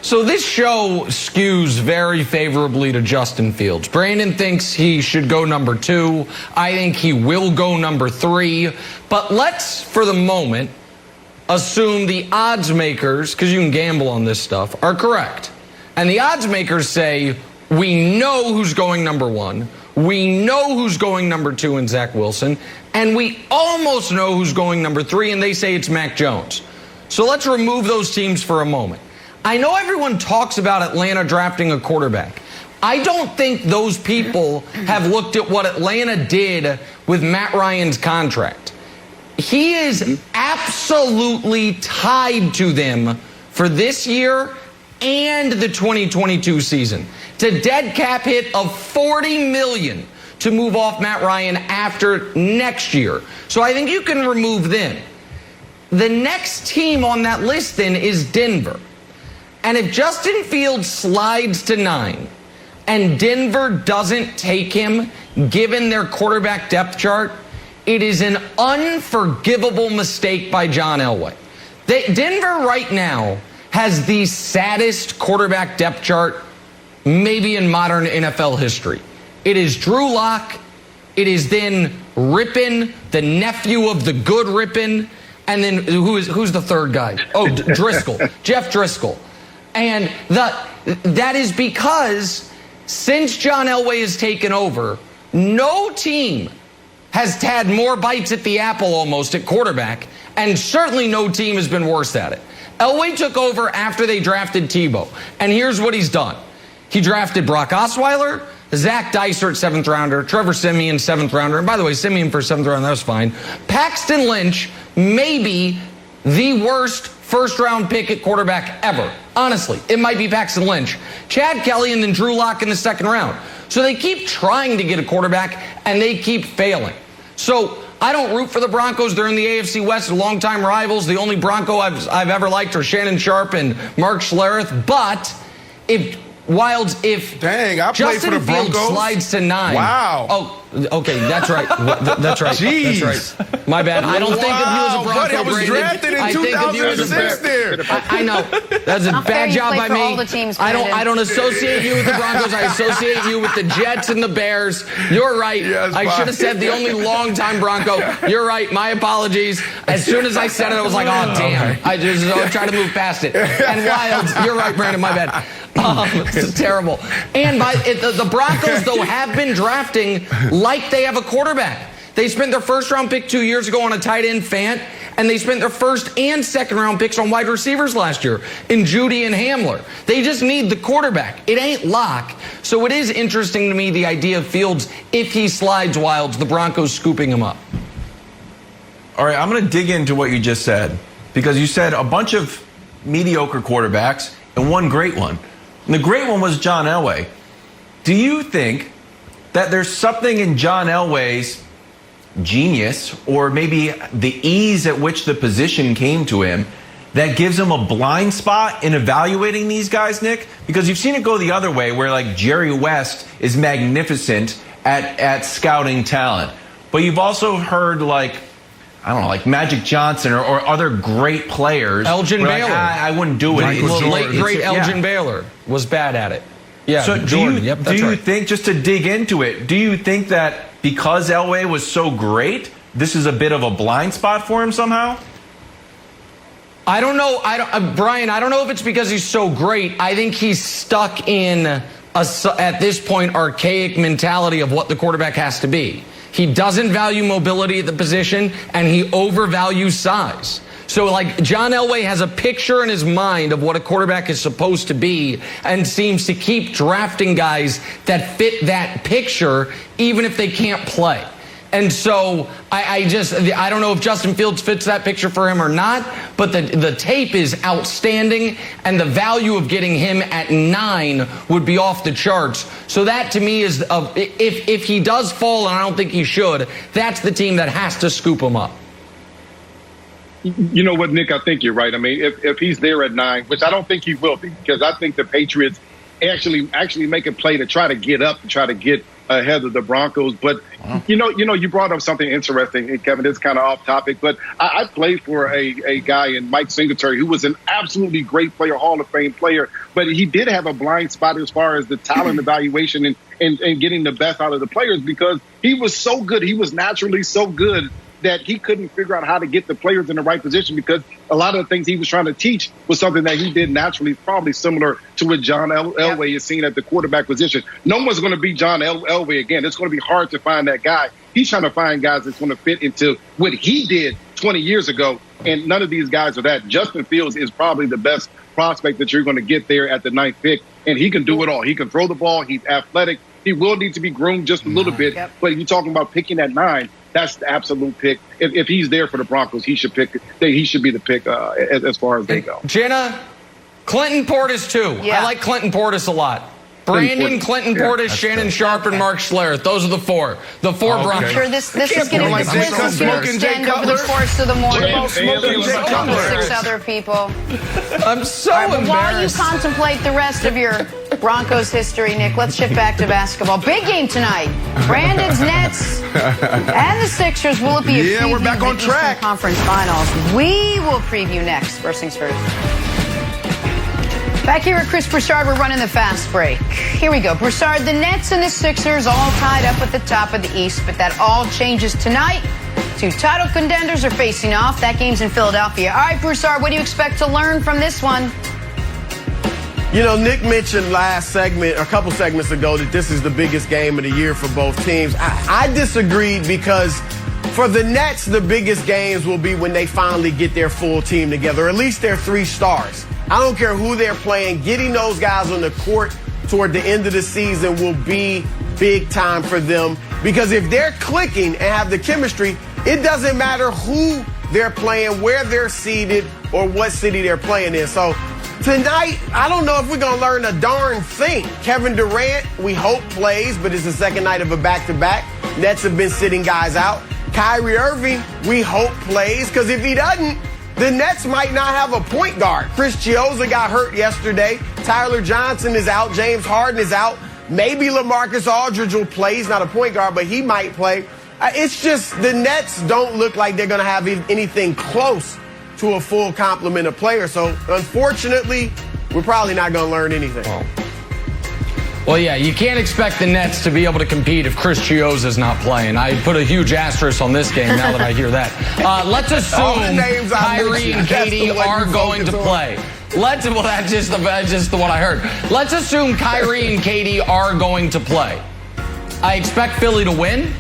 So this show skews very favorably to Justin Fields. Brandon thinks he should go number 2. I think he will go number 3. But let's, for the moment, assume the odds makers, because you can gamble on this stuff, are correct. And the odds makers say, we know who's going number 1. We know who's going number 2 in Zach Wilson. And we almost know who's going number 3, and they say it's Mac Jones. So let's remove those teams for a moment. I know everyone talks about Atlanta drafting a quarterback, I don't think those people have looked at what Atlanta did with Matt Ryan's contract. He is absolutely tied to them for this year and the 2022 season. It's a dead cap hit of $40 million to move off Matt Ryan after next year. So I think you can remove them. The next team on that list then is Denver. And if Justin Fields slides to 9 and Denver doesn't take him, given their quarterback depth chart, it is an unforgivable mistake by John Elway. Denver right now has the saddest quarterback depth chart maybe in modern NFL history. It is Drew Lock. It is then Rippon, the nephew of the good Rippon. And then who's the third guy? Oh, Driscoll, Jeff Driscoll. And that is because since John Elway has taken over, no team has had more bites at the apple almost at quarterback, and certainly no team has been worse at it. Elway took over after they drafted Tebow, and here's what he's done. He drafted Brock Osweiler, Zach Dysert, 7th rounder, Trevor Siemian, 7th rounder, and by the way, Siemian for 7th round, that was fine. Paxton Lynch, maybe the worst first-round pick at quarterback ever. Honestly, it might be Paxton Lynch. Chad Kelly and then Drew Lock in the 2nd round. So they keep trying to get a quarterback, and they keep failing. So I don't root for the Broncos. They're in the AFC West, longtime rivals. The only Bronco I've ever liked are Shannon Sharp and Mark Schlereth. But if Justin for the Fields Broncos. Slides to 9. Wow. Oh, okay, that's right. That's right. Jeez. That's right. My bad. I don't think of you as a Bronco. Buddy, I was drafted in 2006 there. I know. That's a bad job by me. All the teams, I don't associate you with the Broncos. I associate you with the Jets and the Bears. You're right. Yes, I should have said the only longtime Bronco. You're right. My apologies. As soon as I said it, I was like, oh, damn. I just tried to move past it. And Wilds, you're right, Brandon. My bad. It's terrible. And the Broncos, though, have been drafting like they have a quarterback. They spent their 1st round pick 2 years ago on a tight end, Fant, and they spent their 1st and 2nd round picks on wide receivers last year in Judy and Hamler. They just need the quarterback. It ain't Lock. So it is interesting to me, the idea of Fields, if he slides Wilds, the Broncos scooping him up. All right, I'm going to dig into what you just said, because you said a bunch of mediocre quarterbacks and one great one. And the great one was John Elway. Do you think that there's something in John Elway's genius, or maybe the ease at which the position came to him, that gives him a blind spot in evaluating these guys, Nick? Because you've seen it go the other way, where like Jerry West is magnificent at scouting talent. But you've also heard like Magic Johnson or other great players. Elgin Baylor. I wouldn't do it. Late great Elgin Baylor was bad at it. Yeah. So Jordan. do you think, just to dig into it, do you think that because Elway was so great, this is a bit of a blind spot for him somehow? I don't know. Brian, I don't know if it's because he's so great. I think he's stuck in at this point, archaic mentality of what the quarterback has to be. He doesn't value mobility at the position, and he overvalues size. So, like, John Elway has a picture in his mind of what a quarterback is supposed to be and seems to keep drafting guys that fit that picture, even if they can't play. And so I don't know if Justin Fields fits that picture for him or not, but the tape is outstanding, and the value of getting him at 9 would be off the charts. So that to me is, if he does fall, and I don't think he should, that's the team that has to scoop him up. You know what, Nick? I think you're right. I mean, if he's there at 9, which I don't think he will be, because I think the Patriots actually make a play to try to get up, to try to get ahead of the Broncos. But, you you brought up something interesting, and Kevin, it's kind of off topic, but I played for a guy in Mike Singletary who was an absolutely great player, Hall of Fame player, but he did have a blind spot as far as the talent evaluation and getting the best out of the players, because he was so good. He was naturally so good that he couldn't figure out how to get the players in the right position, because a lot of the things he was trying to teach was something that he did naturally, probably similar to what John Elway is seeing at the quarterback position. No one's going to be John Elway again. It's going to be hard to find that guy. He's trying to find guys that's going to fit into what he did 20 years ago, and none of these guys are that. Justin Fields is probably the best prospect that you're going to get there at the 9th pick. and he can do it all. He can throw the ball. He's athletic. He will need to be groomed just a little bit. Yep. But if you're talking about picking at 9, that's the absolute pick. If he's there for the Broncos, he should pick. He should be the pick as far as they go. Jenna, Clinton Portis too. Yeah. I like Clinton Portis a lot. Brandon, Clinton Portis, Shannon Sharp, and Mark Schlereth. Those are the four. The four Broncos. I'm sure this is going to extend over the course of the morning. Six other people. I'm so embarrassed. While you contemplate the rest of your Broncos history, Nick, let's shift back to basketball. Big game tonight. Brandon's Nets and the Sixers. Will it be a preview we're back on of the track. Eastern Conference Finals? We will preview next. First things first. Back here at Chris Broussard, we're running the fast break. Here we go. Broussard, the Nets and the Sixers all tied up at the top of the East, but that all changes tonight. 2 title contenders are facing off. That game's in Philadelphia. All right, Broussard, what do you expect to learn from this one? You know, Nick mentioned last segment, a couple segments ago, that this is the biggest game of the year for both teams. I disagreed because for the Nets, the biggest games will be when they finally get their full team together, or at least their 3 stars. I don't care who they're playing. Getting those guys on the court toward the end of the season will be big time for them, because if they're clicking and have the chemistry, it doesn't matter who they're playing, where they're seated, or what city they're playing in. So tonight, I don't know if we're going to learn a darn thing. Kevin Durant, we hope plays, but it's the second night of a back-to-back. Nets have been sitting guys out. Kyrie Irving, we hope plays, because if he doesn't, the Nets might not have a point guard. Chris Chiozza got hurt yesterday. Tyler Johnson is out. James Harden is out. Maybe LaMarcus Aldridge will play. He's not a point guard, but he might play. It's just the Nets don't look like they're going to have anything close to a full complement of players. So, unfortunately, we're probably not going to learn anything. Well, yeah, you can't expect the Nets to be able to compete if Chris Chiozza's not playing. I put a huge asterisk on this game now that I hear that. Let's assume Kyrie and KD are going to play. That's just the one I heard. Let's assume Kyrie and KD are going to play. I expect Philly to win.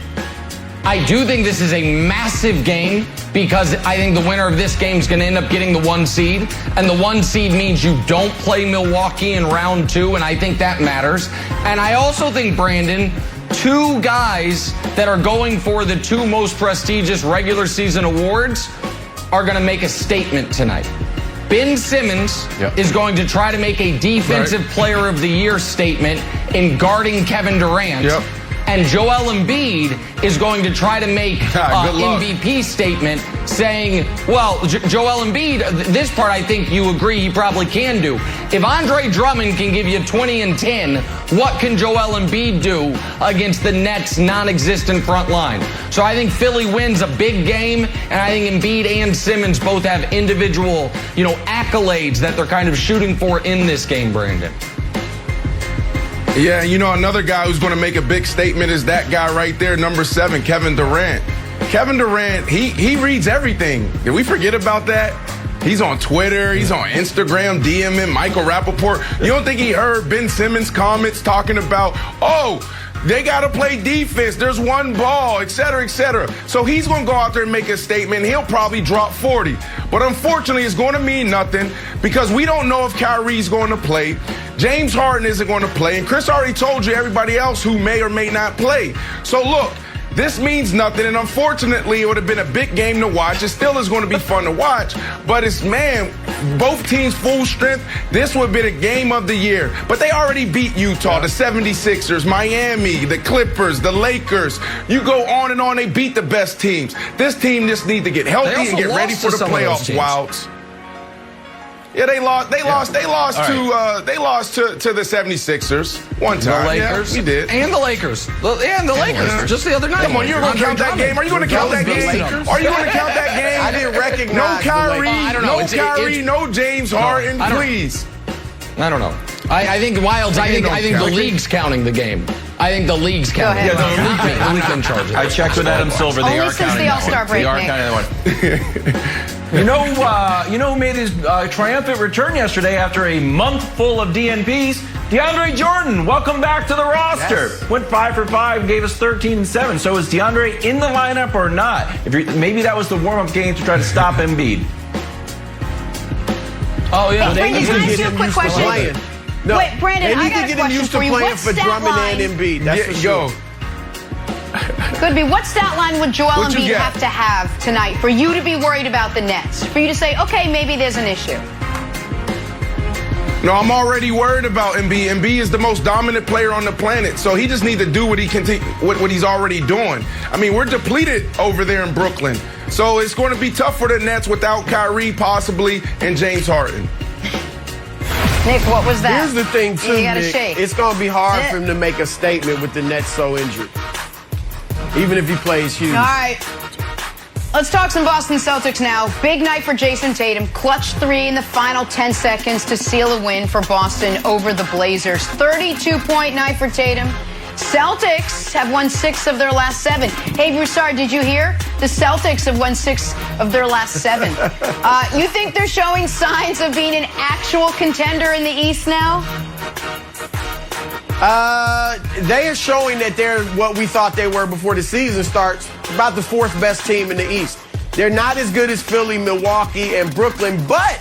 I do think this is a massive game, because I think the winner of this game is going to end up getting the 1 seed. And the 1 seed means you don't play Milwaukee in round 2, and I think that matters. And I also think, Brandon, 2 guys that are going for the 2 most prestigious regular season awards are going to make a statement tonight. Ben Simmons is going to try to make a Defensive Player of the Year statement in guarding Kevin Durant. And Joel Embiid is going to try to make MVP statement saying, well, Joel Embiid, this part I think you agree he probably can do. If Andre Drummond can give you 20 and 10, what can Joel Embiid do against the Nets' non-existent front line? So I think Philly wins a big game, and I think Embiid and Simmons both have individual, accolades that they're kind of shooting for in this game, Brandon. Yeah, another guy who's going to make a big statement is that guy right there, number 7, Kevin Durant. Kevin Durant, he reads everything. Did we forget about that? He's on Twitter. He's on Instagram, DMing Michael Rappaport. You don't think he heard Ben Simmons' comments talking about, they got to play defense. There's 1 ball, et cetera, et cetera. So he's going to go out there and make a statement. He'll probably drop 40. But unfortunately, it's going to mean nothing, because we don't know if Kyrie's going to play. James Harden isn't going to play. And Chris already told you everybody else who may or may not play. So look, this means nothing. And unfortunately, it would have been a big game to watch. It still is going to be fun to watch. But both teams full strength. This would have been a game of the year. But they already beat Utah, the 76ers, Miami, the Clippers, the Lakers. You go on and on. They beat the best teams. This team just needs to get healthy and get ready for the playoffs, Wilds. Yeah, they lost to the 76ers one time. The Lakers. Yeah, we did. And the Lakers. Just the other night. Come on, you're going to count that game. Are you going to count that game? Are you going to count that game? I didn't recognize no Kyrie, no James Harden, please. I don't know. I think Wilds. I think the league's counting the game. I think the league's counting. Yeah, the league in charge. I checked with Adam Silver. They are counting the All-Star break. They are counting that one. You know who made his triumphant return yesterday after a month full of DNPs? DeAndre Jordan. Welcome back to the roster. Yes. Went 5 for 5, gave us 13 and 7. So is DeAndre in the lineup or not? Maybe that was the warm-up game to try to stop Embiid. Oh yeah. Can I ask you a quick question? No. Wait, Brandon, they I need got to a get him question used for to you. playing What for stat Drummond line? and Embiid. That's for sure. Could be. What stat line would Joel What you Embiid got? have to have tonight for you to be worried about the Nets? For you to say, okay, maybe there's an issue. No, I'm already worried about Embiid. Embiid is the most dominant player on the planet, so he just needs to do what what he's already doing. I mean, we're depleted over there in Brooklyn, so it's going to be tough for the Nets without Kyrie possibly and James Harden. Nick, what was that? Here's the thing, too, You gotta Nick. shake. It's going to be hard for him to make a statement with the Nets so injured, even if he plays huge. All right. Let's talk some Boston Celtics now. Big night for Jason Tatum. Clutch 3 in the final 10 seconds to seal a win for Boston over the Blazers. 32-point night for Tatum. Celtics have won 6 of their last 7. Hey, Broussard, did you hear? The Celtics have won 6 of their last 7. You think they're showing signs of being an actual contender in the East now? They are showing that they're what we thought they were before the season starts, about the 4th best team in the East. They're not as good as Philly, Milwaukee, and Brooklyn, but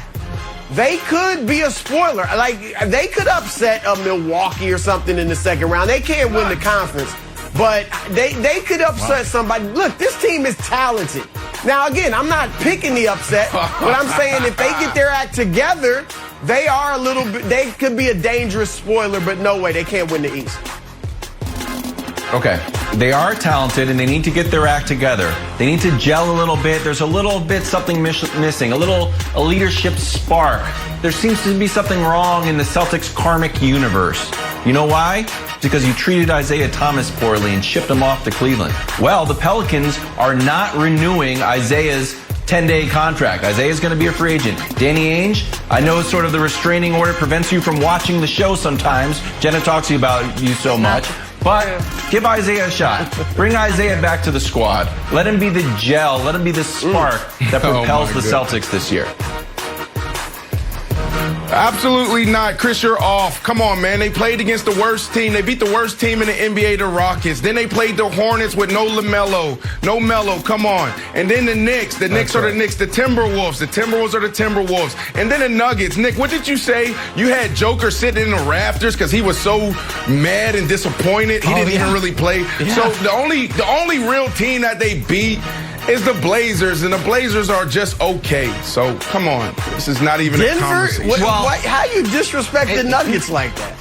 they could be a spoiler. Like, they could upset a Milwaukee or something in the second round. They can't win the conference, but they could upset somebody. Look, this team is talented. Now, again, I'm not picking the upset, but I'm saying if they get their act together, they are a little bit, they could be a dangerous spoiler, but no way, they can't win the East. Okay. They are talented, and they need to get their act together. They need to gel a little bit. There's a little bit something missing, a leadership spark. There seems to be something wrong in the Celtics' karmic universe. You know why? It's because you treated Isaiah Thomas poorly and shipped him off to Cleveland. Well, the Pelicans are not renewing Isaiah's 10-day contract. Isaiah's going to be a free agent. Danny Ainge, I know sort of the restraining order prevents you from watching the show sometimes. Jenna talks to you about you so much. But give Isaiah a shot. Bring Isaiah back to the squad. Let him be the gel. Let him be the spark that propels the Celtics this year. Absolutely not. Chris, you're off. Come on, man. They played against the worst team. They beat the worst team in the NBA, the Rockets. Then they played the Hornets with no LaMelo. No Melo. Come on. And then the Knicks. The Knicks are the Knicks. The Timberwolves. The Timberwolves are the Timberwolves. And then the Nuggets. Nick, what did you say? You had Joker sitting in the rafters because he was so mad and disappointed. He didn't even really play. Yeah. So the only real team that they beat is the Blazers, and the Blazers are just okay. So, come on. This is not even a conversation. How you disrespect the Nuggets like that?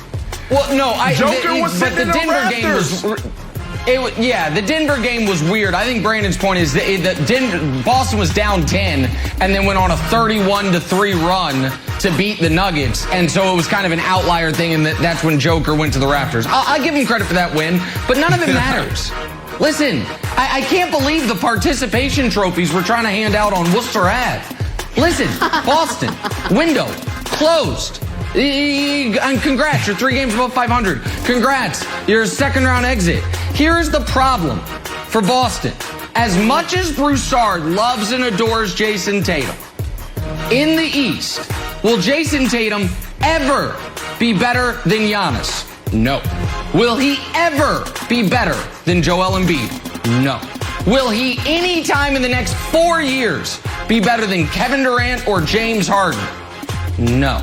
Well, no, Joker was sitting in the Denver game was. The Denver game was weird. I think Brandon's point is that Boston was down 10 and then went on a 31-3 run to beat the Nuggets. And so it was kind of an outlier thing, and that's when Joker went to the rafters. I'll give him credit for that win, but none of it matters. Listen, I can't believe the participation trophies we're trying to hand out on Worcester Ave. Listen, Boston, window, closed. And congrats, you're 3 games above 500. Congrats, you're a second-round exit. Here's the problem for Boston. As much as Broussard loves and adores Jason Tatum, in the East, will Jason Tatum ever be better than Giannis? No. Will he ever be better than Joel Embiid? No. Will he any time in the next 4 years be better than Kevin Durant or James Harden? No.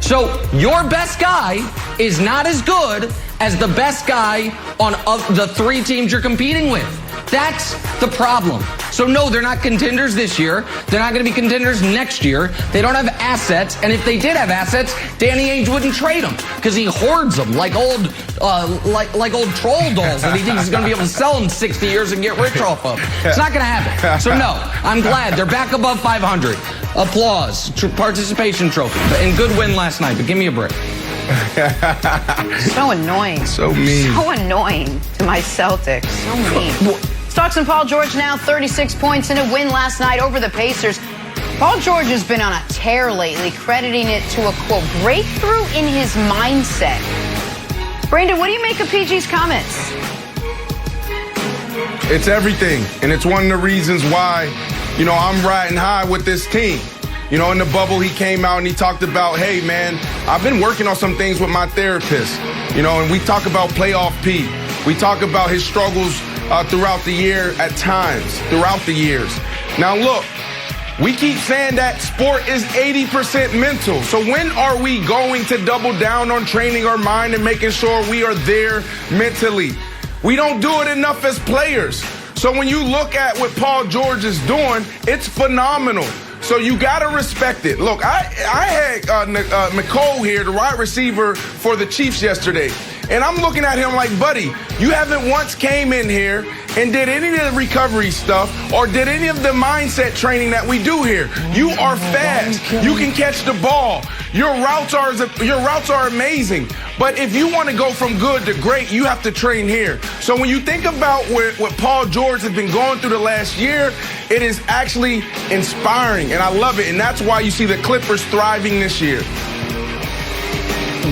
So your best guy is not as good as the best guy on the 3 teams you're competing with. That's the problem. So no, they're not contenders this year. They're not going to be contenders next year. They don't have assets, and if they did have assets, Danny Ainge wouldn't trade them because he hoards them like old troll dolls that he thinks he's going to be able to sell in 60 years and get rich off of. It's not going to happen. So no, I'm glad they're back above 500. Applause, participation trophy, and good win last night. But give me a break. So annoying. So mean. So annoying to my Celtics. So mean. Let's talk some Paul George now. 36 points in a win last night over the Pacers. Paul George has been on a tear lately, crediting it to a, quote, breakthrough in his mindset. Brandon, what do you make of PG's comments? It's everything, and it's one of the reasons why, I'm riding high with this team. In the bubble, he came out and he talked about, hey, man, I've been working on some things with my therapist, and we talk about playoff P. We talk about his struggles throughout the year at times, throughout the years. Now, look, We keep saying that sport is 80% mental. So when are we going to double down on training our mind and making sure we are there mentally? We don't do it enough as players. So when you look at what Paul George is doing, it's phenomenal. So you got to respect it. Look, I had McCole here, the wide receiver for the Chiefs yesterday. And I'm looking at him like, buddy, you haven't once came in here and did any of the recovery stuff or did any of the mindset training that we do here. You are fast. You can catch the ball. Your routes are amazing. But if you want to go from good to great, you have to train here. So when you think about what Paul George has been going through the last year, it is actually inspiring, and I love it. And that's why you see the Clippers thriving this year.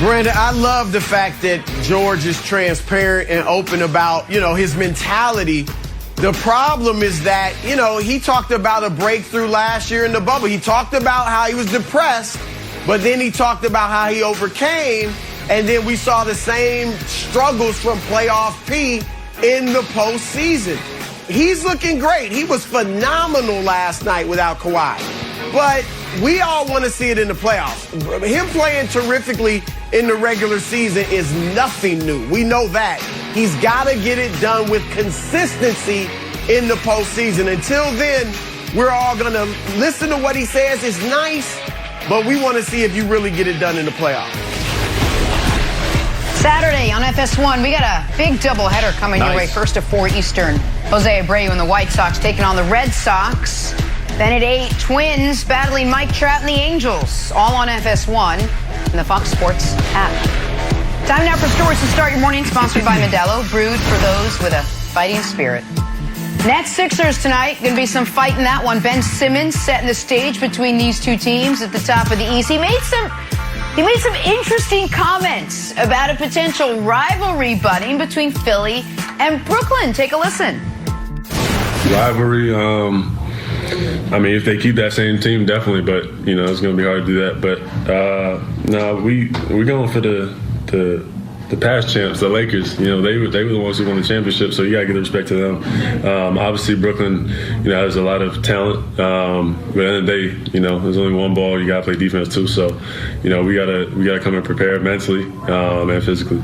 Brandon, I love the fact that George is transparent and open about, his mentality. The problem is that, he talked about a breakthrough last year in the bubble. He talked about how he was depressed, but then he talked about how he overcame, and then we saw the same struggles from playoff P in the postseason. He's looking great. He was phenomenal last night without Kawhi. But we all want to see it in the playoffs. Him playing terrifically in the regular season is nothing new. We know that. He's got to get it done with consistency in the postseason. Until then, we're all going to listen to what he says. It's nice, but we want to see if you really get it done in the playoffs. Saturday on FS1, we got a big doubleheader coming your way. First at 4 Eastern. Jose Abreu and the White Sox taking on the Red Sox. Then at 8, Twins battling Mike Trout and the Angels. All on FS1 and the Fox Sports app. Time now for stories to start your morning, sponsored by Modelo, brewed for those with a fighting spirit. Nets Sixers tonight. Going to be some fight in that one. Ben Simmons setting the stage between these two teams at the top of the East. He made some interesting comments about a potential rivalry budding between Philly and Brooklyn. Take a listen. Rivalry, if they keep that same team, definitely, but, it's going to be hard to do that. But, no, we're going for the past champs, the Lakers. They were the ones who won the championship, so you got to give the respect to them. Obviously, Brooklyn, has a lot of talent. But at the end of the day, there's only one ball. You got to play defense, too. So, we gotta come in prepared mentally and physically.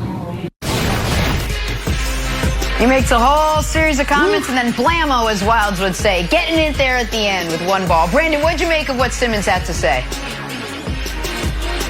He makes a whole series of comments and then blammo, as Wilds would say, getting it there at the end with one ball. Brandon, what'd you make of what Simmons had to say?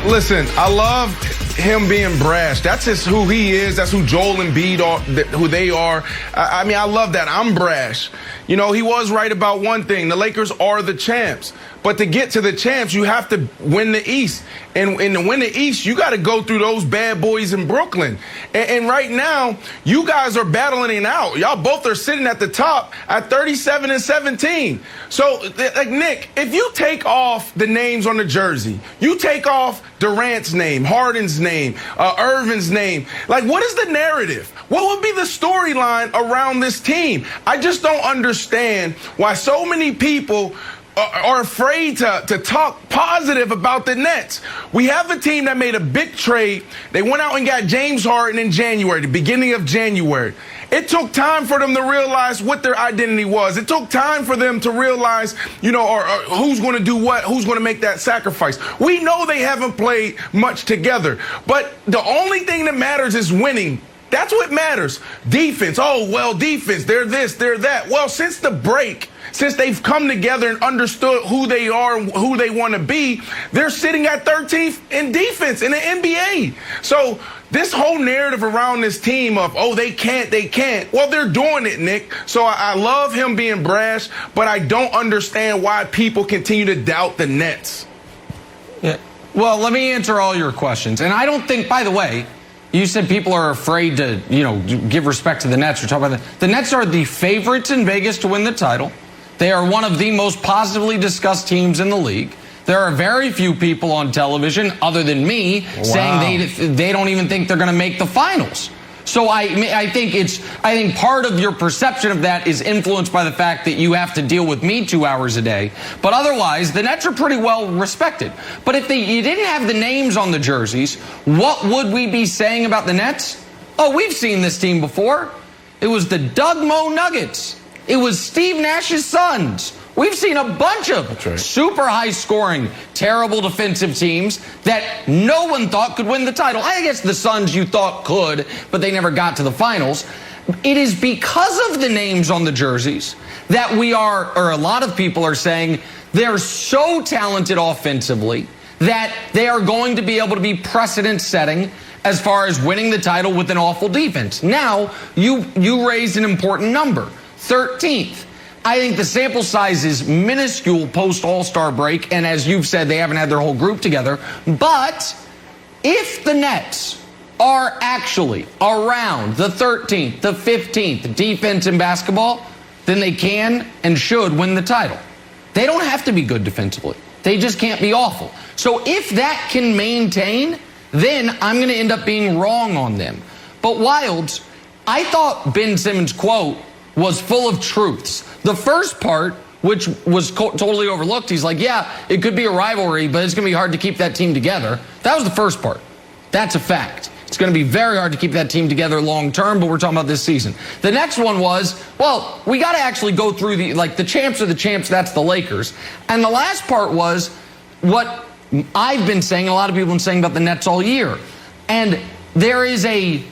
Listen, I love him being brash. That's just who he is. That's who Joel Embiid are, who they are. I love that. I'm brash. He was right about one thing. The Lakers are the champs. But to get to the champs, you have to win the East. And to win the East, you got to go through those bad boys in Brooklyn. And right now, you guys are battling it out. Y'all both are sitting at the top at 37 and 17. So, like, Nick, if you take off the names on the jersey, you take off Durant's name, Harden's name, Irvin's name, like, what is the narrative? What would be the storyline around this team? I just don't understand why so many people are afraid to talk positive about the Nets. We have a team that made a big trade. They went out and got James Harden in January, the beginning of January. It took time for them to realize what their identity was. It took time for them to realize, or who's going to do what, who's going to make that sacrifice. We know they haven't played much together, but the only thing that matters is winning. That's what matters. Defense. Oh, well, defense. They're this, they're that. Well, since the break, since they've come together and understood who they are and who they want to be, they're sitting at 13th in defense in the NBA. So this whole narrative around this team of, they can't. Well, they're doing it, Nick. So I love him being brash, but I don't understand why people continue to doubt the Nets. Yeah. Well, let me answer all your questions. And I don't think, by the way, you said people are afraid to, give respect to the Nets. We're talking about the Nets are the favorites in Vegas to win the title. They are one of the most positively discussed teams in the league. There are very few people on television, other than me, saying they don't even think they're going to make the finals. So I think part of your perception of that is influenced by the fact that you have to deal with me 2 hours a day. But otherwise, the Nets are pretty well respected. But if you didn't have the names on the jerseys, what would we be saying about the Nets? Oh, we've seen this team before. It was the Doug Moe Nuggets. It was Steve Nash's Suns. We've seen a bunch of super high scoring, terrible defensive teams that no one thought could win the title. I guess the Suns you thought could, but they never got to the finals. It is because of the names on the jerseys that a lot of people are saying they're so talented offensively that they are going to be able to be precedent setting as far as winning the title with an awful defense. Now, you raised an important number, 13th. I think the sample size is minuscule post All-Star break, and as you've said, they haven't had their whole group together. But if the Nets are actually around the 13th, the 15th defense in basketball, then they can and should win the title. They don't have to be good defensively. They just can't be awful. So if that can maintain, then I'm going to end up being wrong on them. But Wilds, I thought Ben Simmons' quote was full of truths. The first part, which was totally overlooked, he's like, yeah, it could be a rivalry, but it's going to be hard to keep that team together. That was the first part. That's a fact. It's going to be very hard to keep that team together long term, but we're talking about this season. The next one was, well, we got to actually go through the champs are the champs, that's the Lakers. And the last part was what I've been saying, a lot of people have been saying about the Nets all year. And there is a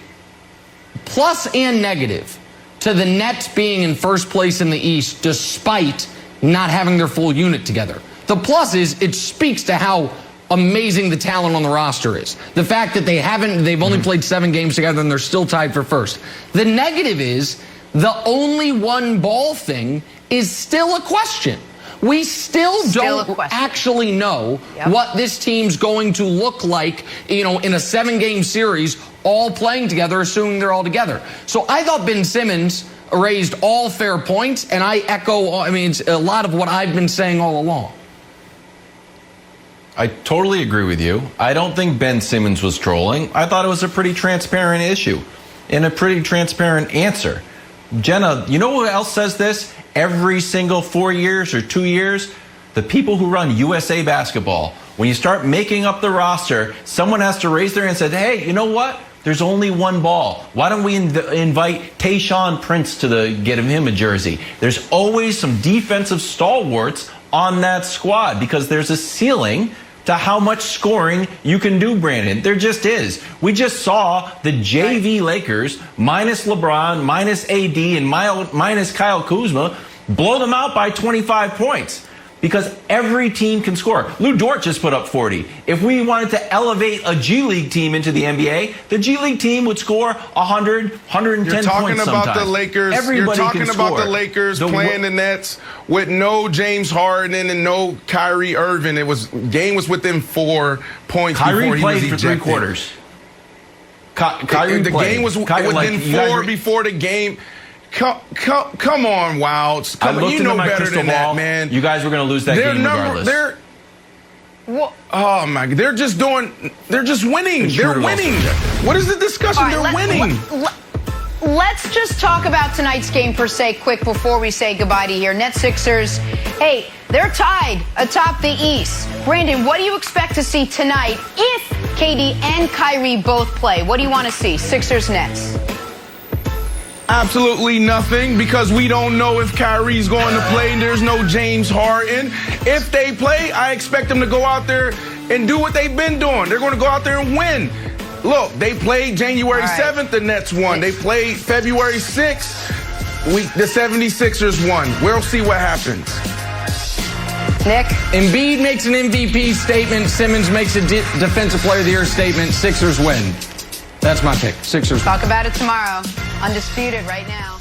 plus and negative to the Nets being in first place in the East despite not having their full unit together. The plus is it speaks to how amazing the talent on the roster is. The fact that they've only played 7 games together and they're still tied for first. The negative is the only one ball thing is still a question. We still don't actually know what this team's going to look like, in a 7-game series, all playing together, assuming they're all together. So I thought Ben Simmons raised all fair points, and I echo, it's a lot of what I've been saying all along. I totally agree with you. I don't think Ben Simmons was trolling. I thought it was a pretty transparent issue and a pretty transparent answer. Jenna, you know who else says this? Every single 4 years or 2 years, the people who run USA Basketball, when you start making up the roster, someone has to raise their hand and say, hey, you know what? There's only one ball. Why don't we invite Tayshaun Prince to get him a jersey? There's always some defensive stalwarts on that squad because there's a ceiling to how much scoring you can do, Brandon. There just is. We just saw the JV Lakers, minus LeBron, minus AD, and minus Kyle Kuzma, blow them out by 25 points. Because every team can score. Lou Dort just put up 40. If we wanted to elevate a G League team into the NBA, the G League team would score 100, 110 You're talking points about sometimes. the Lakers. Everybody You're talking can about score. the Lakers playing the Nets with no James Harden and no Kyrie Irving. Game was within 4 points Kyrie before he was played for ejected. 3 quarters. Kyrie the played. game was within 4 before the game. Come on, Wilds. I looked into my better crystal than ball. that, man. You guys were going to lose that game regardless. Oh my God! They're just winning. They're winning. What is the discussion? They're winning. Let's just talk about tonight's game per se quick before we say goodbye to here. Nets Sixers, hey, they're tied atop the East. Brandon, what do you expect to see tonight if KD and Kyrie both play? What do you want to see? Sixers Nets. Absolutely nothing, because we don't know if Kyrie's going to play. There's no James Harden. If they play, I expect them to go out there and do what they've been doing. They're going to go out there and win. Look, they played January 7th, the Nets won. They played February 6th, the 76ers won. We'll see what happens. Nick? Embiid makes an MVP statement. Simmons makes a Defensive Player of the Year statement. Sixers win. That's my pick. Sixers. Talk about it tomorrow. Undisputed right now.